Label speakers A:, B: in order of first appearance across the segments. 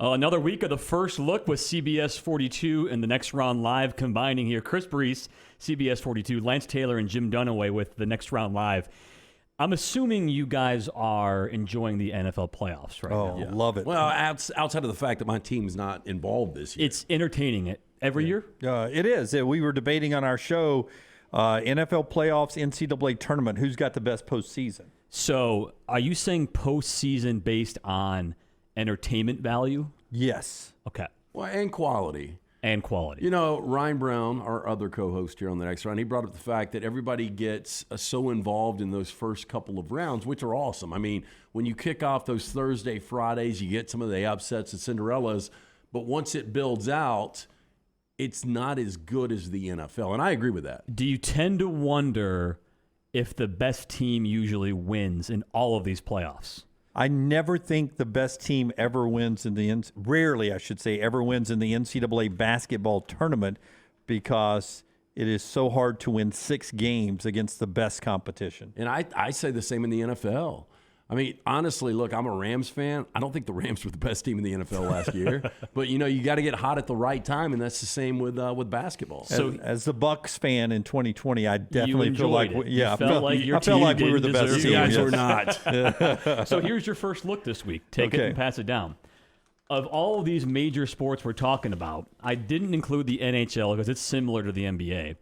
A: Another week of the first look with CBS 42 and the Next Round Live combining here. Chris Breece, CBS 42, Lance Taylor, and Jim Dunaway with the Next Round Live. I'm assuming you guys are enjoying the NFL playoffs right now.
B: Oh, love it.
C: Well, outside of the fact that my team's not involved this year.
A: It's entertaining it every year?
B: It is. We were debating on our show, NFL playoffs, NCAA tournament, who's got the best postseason?
A: So are you saying postseason based on entertainment value?
B: Yes.
A: Okay.
C: Well, and quality.
A: And quality.
C: You know, Ryan Brown, our other co-host here on the Next Round, he brought up the fact that everybody gets so involved in those first couple of rounds, which are awesome. I mean, when you kick off those Thursday, Fridays, you get some of the upsets and Cinderellas, but once it builds out, it's not as good as the NFL, and I agree with that.
A: Do you tend to wonder if the best team usually wins in all of these playoffs?
B: I never think the best team ever wins in the rarely, I should say, ever wins in the NCAA basketball tournament because it is so hard to win 6 games against the best competition.
C: And I say the same in the NFL. I mean, honestly, look, I'm a Rams fan. I don't think the Rams were the best team in the NFL last year. But, you know, you got to get hot at the right time, and that's the same with basketball.
B: So, as the Bucks fan in 2020, I definitely feel like
A: I felt like
B: we were the best team.
C: You guys were not.
A: So here's your first look this week. Take it and pass it down. Of all of these major sports we're talking about, I didn't include the NHL because it's similar to the NBA.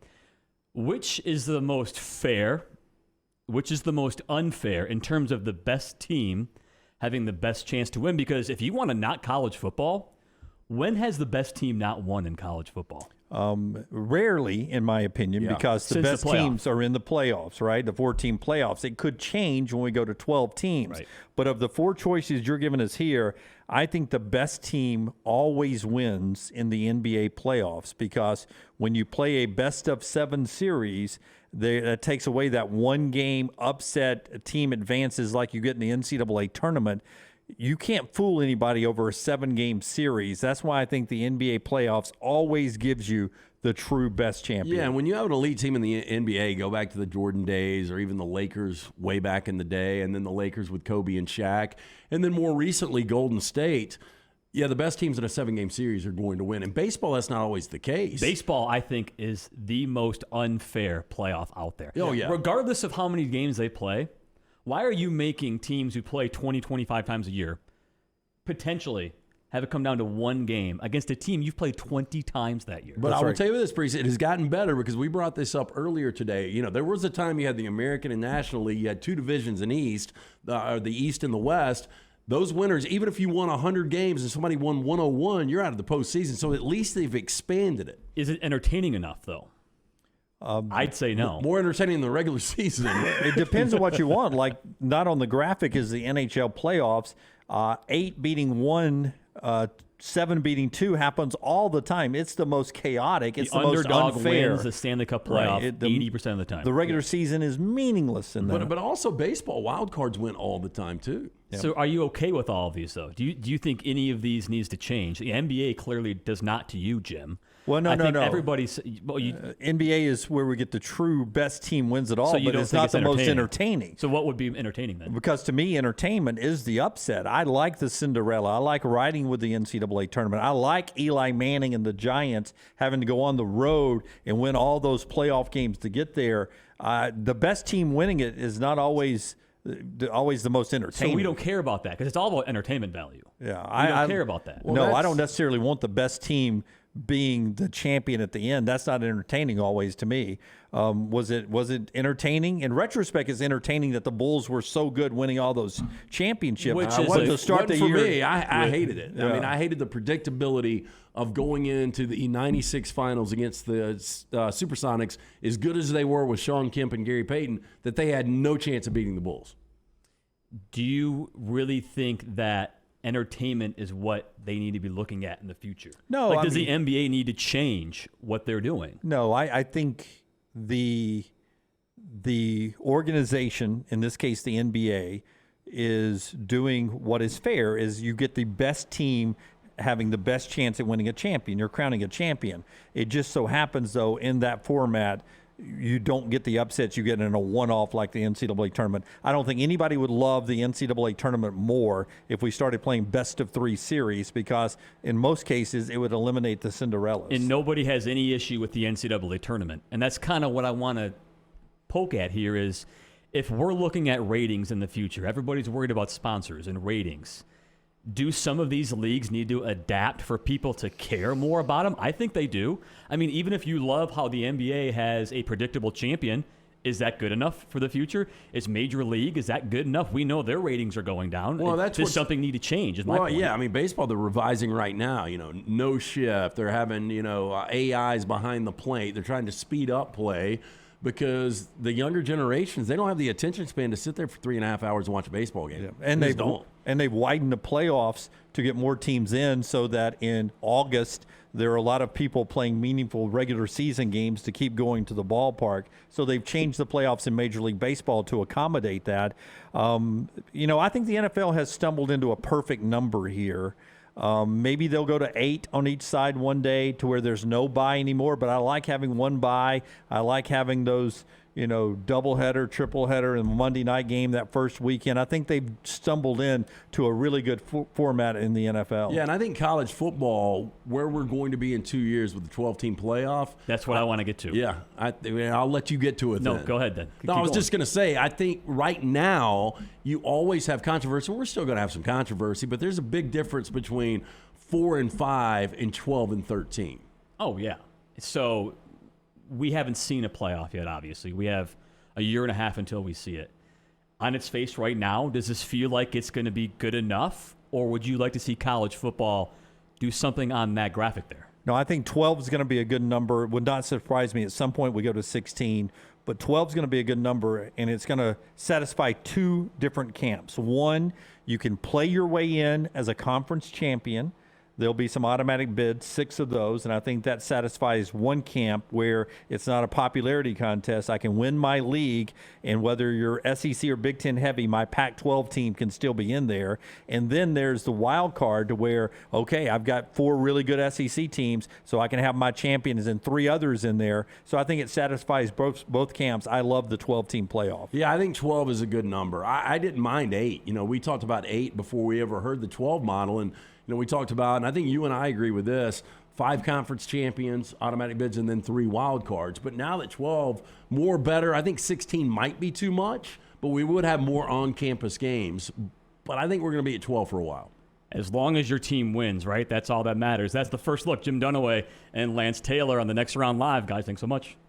A: Which is the most fair? Which is the most unfair in terms of the best team having the best chance to win? Because if you want to knock college football, when has the best team not won in college football?
B: Rarely, in my opinion, because the
A: Since
B: best teams are in the playoffs, right? The 4-team playoffs. It could change when we go to 12 teams.
A: Right.
B: But of the 4 choices you're giving us here, I think the best team always wins in the NBA playoffs because when you play a best-of-7 series, that takes away that one-game upset team advances like you get in the NCAA tournament. You can't fool anybody over a 7-game series. That's why I think the NBA playoffs always gives you the true best champion.
C: Yeah, and when you have an elite team in the NBA, go back to the Jordan days or even the Lakers way back in the day, and then the Lakers with Kobe and Shaq, and then more recently Golden State. Yeah, the best teams in a 7-game series are going to win. In baseball, that's not always the case.
A: Baseball, I think, is the most unfair playoff out there.
C: Oh, yeah.
A: Regardless of how many games they play, why are you making teams who play 20, 25 times a year potentially have it come down to one game against a team you've played 20 times that year?
C: But I will tell you this, Breece, it has gotten better because we brought this up earlier today. You know, there was a time you had the American and National League. You had 2 divisions in East, the East and the West. Those winners, even if you won 100 games and somebody won 101, you're out of the postseason. So at least they've expanded it.
A: Is it entertaining enough, though? I'd say no.
C: More entertaining than the regular season.
B: It depends on what you want. Like, not on the graphic is the NHL playoffs. 8 beating 1, 7 beating 2 happens all the time. It's the most chaotic. It's the most
A: underdog
B: unfair.
A: wins the Stanley Cup playoff 80% of the time.
B: The regular season is meaningless in that.
C: But also baseball, wild cards win all the time too.
B: Yeah.
A: So are you okay with all of these, though? Do you think any of these needs to change? The NBA clearly does not to you, Jim.
B: Well, no.
A: Everybody's
B: NBA is where we get the true best team wins it all,
A: So you
B: but
A: don't
B: it's
A: think
B: not
A: it's
B: the most
A: entertaining?
B: entertaining.
A: So what would be entertaining then?
B: Because to me, entertainment is the upset. I like the Cinderella. I like riding with the NCAA tournament. I like Eli Manning and the Giants having to go on the road and win all those playoff games to get there. The best team winning it is not always the most entertaining.
A: So we don't care about that because it's all about entertainment value.
B: Yeah,
A: I don't care about that.
B: No, I don't necessarily want the best team being the champion at the end. That's not entertaining always to me. Was it entertaining? In retrospect, it's entertaining that the Bulls were so good winning all those championships.
A: Which is
B: to start the year.
C: For me, I hated it. I mean, I hated the predictability of going into the 96 finals against the Supersonics, as good as they were with Sean Kemp and Gary Payton, that they had no chance of beating the Bulls.
A: Do you really think that entertainment is what they need to be looking at in the future?
B: No,
A: does the NBA need to change what they're doing?
B: No, I think the organization, in this case the NBA, is doing what is fair. Is you get the best team having the best chance at winning a champion. You're crowning a champion. It just so happens, though, in that format, you don't get the upsets you get in a one-off like the NCAA tournament. I don't think anybody would love the NCAA tournament more if we started playing best-of-3 series, because in most cases it would eliminate the Cinderellas.
A: And nobody has any issue with the NCAA tournament. And that's kind of what I want to poke at here is if we're looking at ratings in the future, everybody's worried about sponsors and ratings. Do some of these leagues need to adapt for people to care more about them? I think they do. I mean, even if you love how the NBA has a predictable champion, is that good enough for the future? Is Major League, is that good enough? We know their ratings are going down.
C: Well,
A: does something need to change? Is my point.
C: Yeah. I mean, baseball, they're revising right now. No shift. They're having, AIs behind the plate. They're trying to speed up play, because the younger generations, they don't have the attention span to sit there for 3.5 hours and watch a baseball game.
B: Yeah. And they've widened the playoffs to get more teams in, so that in August there are a lot of people playing meaningful regular season games to keep going to the ballpark. So they've changed the playoffs in Major League Baseball to accommodate that. I think the NFL has stumbled into a perfect number here. Maybe they'll go to 8 on each side one day to where there's no bye anymore, but I like having one bye. I like having those, doubleheader, tripleheader, and Monday night game that first weekend. I think they've stumbled in to a really good format in the NFL.
C: Yeah, and I think college football, where we're going to be in 2 years with the 12-team playoff.
A: That's what I want to get to.
C: Yeah, I'll let you get to it then.
A: No, go ahead then.
C: No, I was just going to say, I think right now you always have controversy. We're still going to have some controversy, but there's a big difference between 4 and 5 and 12 and 13.
A: Oh, yeah. So we haven't seen a playoff yet, obviously. We have a year and a half until we see it. On its face right now, does this feel like it's going to be good enough, or would you like to see college football do something on that graphic there?
B: No, I think 12 is going to be a good number. It would not surprise me. At some point we go to 16, but 12 is going to be a good number, and it's going to satisfy 2 different camps. One, you can play your way in as a conference champion. There'll be some automatic bids, 6 of those, and I think that satisfies one camp where it's not a popularity contest. I can win my league, and whether you're SEC or Big Ten heavy, my Pac-12 team can still be in there. And then there's the wild card to where, okay, I've got 4 really good SEC teams, so I can have my champions and 3 others in there. So I think it satisfies both camps. I love the 12-team playoff.
C: Yeah, I think 12 is a good number. I didn't mind 8. We talked about 8 before we ever heard the 12 model, and we talked about, and I think you and I agree with this, 5 conference champions, automatic bids, and then 3 wild cards. But now that 12, more better. I think 16 might be too much, but we would have more on-campus games. But I think we're going to be at 12 for a while.
A: As long as your team wins, right? That's all that matters. That's the first look. Jim Dunaway and Lance Taylor on the Next Round Live. Guys, thanks so much.